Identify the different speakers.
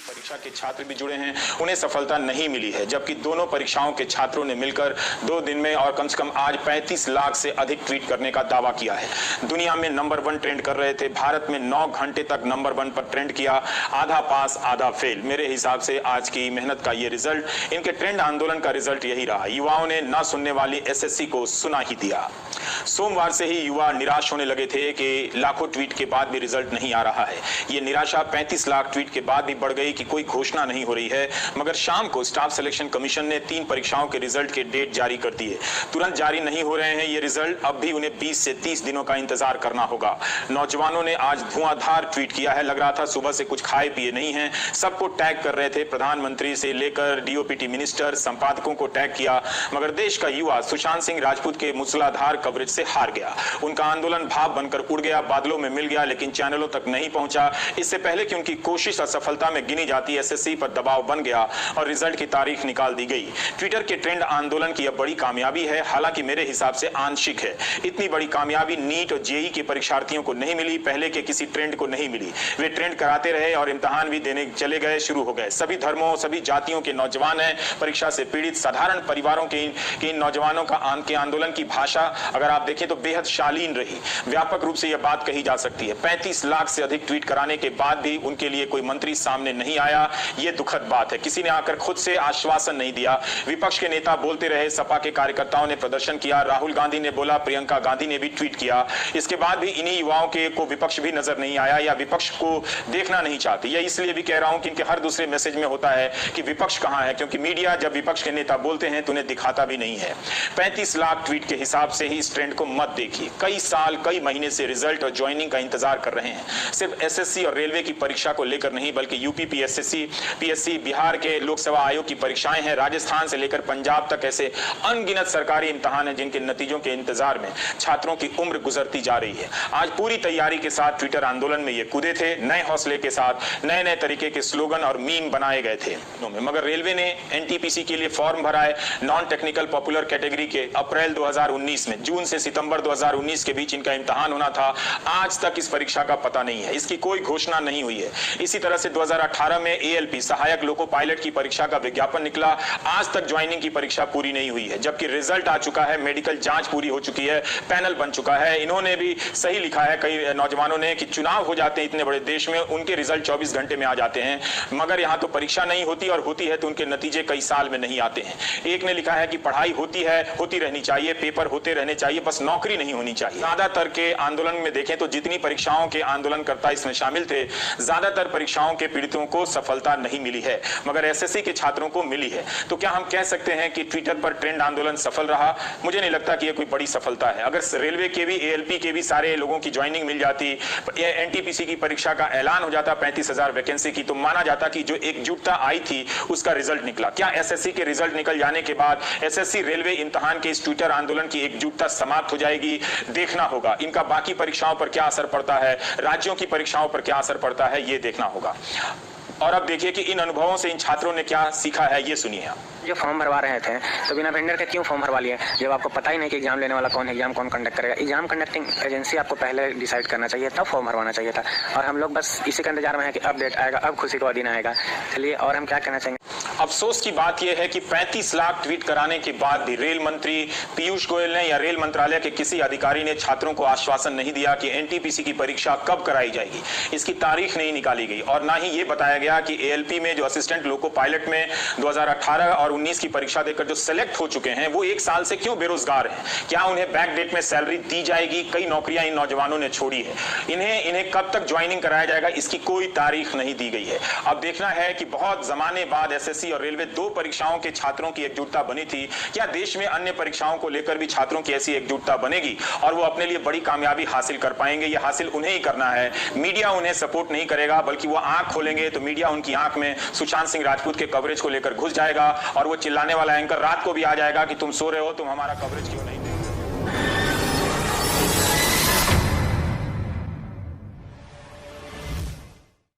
Speaker 1: परीक्षा के छात्र भी जुड़े हैं, उन्हें सफलता नहीं मिली है, जबकि दोनों परीक्षाओं के छात्रों ने मिलकर 2 दिन में और कम से कम आज 35 लाख से अधिक ट्वीट करने का दावा किया है। दुनिया में नंबर 1 ट्रेंड कर रहे थे, भारत में 9 घंटे तक नंबर 1 पर ट्रेंड किया, आधा पास आधा फेल। मेरे हिसाब से आज की मेहनत का ये रिजल्ट, इनके ट्रेंड आंदोलन का रिजल्ट यही रहा। युवाओं ने ना सुनने वाली एसएससी को सुना ही दिया। सोमवार से ही युवा निराश होने लगे थे कि लाखों ट्वीट के बाद भी रिजल्ट नहीं आ रहा है। ये निराशा 35 लाख ट्वीट के बाद भी बढ़ गई कि कोई घोषणा नहीं हो रही है। मगर शाम को स्टाफ सिलेक्शन कमीशन ने 3 परीक्षाओं के रिजल्ट के डेट जारी कर दिए। तुरंत जारी नहीं हो रहे हैं ये रिजल्ट, अब भी उन्हें 20 से 30 दिनों का इंतजार करना होगा। नौजवानों ने आज धुआंधार ट्वीट किया है, लग रहा था सुबह से कुछ खाए पिए नहीं है, सबको टैग कर रहे थे, प्रधानमंत्री से लेकर डीओपीटी मिनिस्टर, संपादकों को टैग किया। मगर देश का युवा सुशांत सिंह राजपूत के मूसलाधार कवरेज से हार गया। उनका आंदोलन भाप बनकर उड़ गया, बादलों में मिल गया, लेकिन चैनलों तक नहीं पहुंचा। इससे पहले कि उनकी कोशिश असफलता में गिनी जाती, एसएससी पर दबाव बन गया और रिजल्ट की तारीख निकाल दी गई। ट्विटर के ट्रेंड आंदोलन की यह बड़ी कामयाबी है, हालांकि मेरे हिसाब से आंशिक है। इतनी बड़ी कामयाबी नीट और जेईई के परीक्षार्थियों को नहीं मिली, पहले के किसी ट्रेंड को नहीं मिली। वे ट्रेंड कराते रहे और इम्तिहान भी देने चले गए, शुरू हो गए। सभी धर्मों, सभी जातियों के नौजवान हैं, परीक्षा से पीड़ित साधारण परिवारों के नौजवानों का आंदोलन की भाषा अगर आप देखें तो बेहद शालीन रही। व्यापक रूप से यह बात कही जा सकती है। 35 लाख से अधिक ट्वीट कराने के बाद भी उनके लिए कोई मंत्री सामने नहीं आया, यह दुखद बात है। किसी ने आकर खुद से आश्वासन नहीं दिया। विपक्ष के नेता बोलते रहे, सपा के कार्यकर्ताओं ने प्रदर्शन किया, राहुल गांधी ने बोला, प्रियंका गांधी ने भी ट्वीट किया। इसके बाद भी इन्हीं युवाओं को विपक्ष भी नजर नहीं आया या विपक्ष को देखना नहीं चाहती। यह इसलिए भी कह रहा हूं कि इनके हर दूसरे मैसेज में होता है कि विपक्ष कहां है, क्योंकि मीडिया जब विपक्ष के नेता बोलते हैं तो उन्हें दिखाता भी नहीं है। 35 लाख ट्वीट के हिसाब से ही इस ट्रेंड को मत देखिए। कई साल, कई महीने से रिजल्ट और ज्वाइनिंग का इंतजार कर रहे हैं। सिर्फ एसएससी और रेलवे की परीक्षा को लेकर नहीं, बल्कि यूपी पीएससी, बिहार के लोकसेवा आयोग की परीक्षाएं हैं, राजस्थान से लेकर पंजाब तक ऐसे अनगिनत सरकारी इम्तिहान हैं जिनके नतीजों के इंतजार में छात्रों की उम्र गुजरती जा रही है। आज पूरी तैयारी के साथ ट्विटर आंदोलन में ये कूदे थे, नए हौसले के साथ नए नए तरीके के स्लोगन और मीम बनाए गए थे। मगर रेलवे ने एनटीपीसी के लिए फॉर्म भरा है, नॉन टेक्निकल पॉपुलर कैटेगरी के। अप्रैल 2019 में, जून से सितंबर 2019 के बीच इनका इम्तिहान होना था। आज तक इस परीक्षा का पता नहीं है, इसकी कोई घोषणा नहीं हुई है। इसी तरह से 2018 में एएलपी सहायक लोको पायलट की परीक्षा का विज्ञापन निकला, आज तक ज्वाइनिंग की परीक्षा पूरी नहीं हुई है, जबकि रिजल्ट आ चुका है, मेडिकल जांच पूरी हो चुकी है, पैनल बन चुका है। इन्होंने भी सही लिखा है कई नौजवानों ने कि चुनाव हो जाते हैं इतने बड़े देश में, उनके रिजल्ट 24 घंटे में आ जाते हैं, मगर यहां तो परीक्षा नहीं होती, और होती है तो उनके नतीजे कई साल में नहीं आते हैं। एक ने लिखा है कि पढ़ाई होती है, होती रहनी चाहिए, पेपर होते रहने चाहिए, बस नौकरी नहीं होनी चाहिए। ज्यादातर के आंदोलन में देखें तो जितनी परीक्षाओं के आंदोलनकर्ता इसमें शामिल थे, ज्यादातर परीक्षाओं के पीड़ितों को सफलता नहीं मिली है, मगर एसएससी के छात्रों को मिली है। तो क्या हम कह सकते हैं कि ट्विटर पर ट्रेंड आंदोलन सफल रहा? मुझे नहीं लगता कि यह कोई बड़ी सफलता है। अगर रेलवे के भी, एएलपी के भी सारे लोगों की ज्वाइनिंग मिल जाती, एनटीपीसी की परीक्षा का ऐलान हो जाता 35,000 वैकेंसी की, तो माना जाता कि जो एकजुटता आई थी उसका रिजल्ट निकला। क्या एसएससी के रिजल्ट निकल जाने के बाद एसएससी रेलवे इम्तिहान के इस ट्विटर आंदोलन की एकजुटता समाप्त हो जाएगी? देखना होगा। इनका बाकी परीक्षाओं पर क्या असर पड़ता है, राज्यों की परीक्षाओं पर क्या असर पड़ता है, ये देखना होगा। और अब देखिए कि इन अनुभवों से इन छात्रों ने क्या सीखा है, ये सुनिए आप।
Speaker 2: जो फॉर्म भरवा रहे थे तो बिना वेंडर के क्यों फॉर्म भरवा लिए, जब आपको पता ही नहीं कि एग्जाम लेने वाला कौन है, एग्जाम कौन कंडक्ट करेगा। एग्जाम कंडक्टिंग एजेंसी आपको पहले डिसाइड करना चाहिए, तब फॉर्म भरवाना चाहिए था। और हम लोग बस इसी का इंतजार में है कि अब डेट आएगा, अब खुशी का दिन आएगा। चलिए, और हम क्या कहना चाहेंगे।
Speaker 1: अफसोस की बात यह है कि 35 लाख ट्वीट कराने के बाद भी रेल मंत्री पीयूष गोयल ने या रेल मंत्रालय के किसी अधिकारी ने छात्रों को आश्वासन नहीं दिया कि एनटीपीसी की परीक्षा कब कराई जाएगी। इसकी तारीख नहीं निकाली गई, और ना ही ये बताया गया कि एएलपी में जो असिस्टेंट लोको पायलट में 2018 और 19 की परीक्षा देकर जो सेलेक्ट हो चुके हैं, वो 1 साल से क्यों बेरोजगार हैं। क्या उन्हें बैक डेट में सैलरी दी जाएगी? कई नौकरियां इन नौजवानों ने छोड़ी है। इन्हें कब तक ज्वाइनिंग कराया जाएगा, इसकी कोई तारीख नहीं दी गई है। अब देखना है कि बहुत जमाने बाद एसएससी और रेलवे 2 परीक्षाओं के छात्रों की एकजुटता बनी थी, क्या देश में अन्य परीक्षाओं को लेकर भी छात्रों की ऐसी एकजुटता बनेगी और वो अपने लिए बड़ी कामयाबी हासिल कर पाएंगे? ये हासिल उन्हें ही करना है। मीडिया उन्हें सपोर्ट नहीं करेगा, बल्कि वो आंख खोलेंगे तो मीडिया उनकी आंख में सुशांत सिंह राजपूत के कवरेज को लेकर घुस जाएगा, और वो चिल्लाने वाला एंकर रात को भी आ जाएगा कि तुम सो रहे हो, तुम हमारा कवरेज क्यों नहीं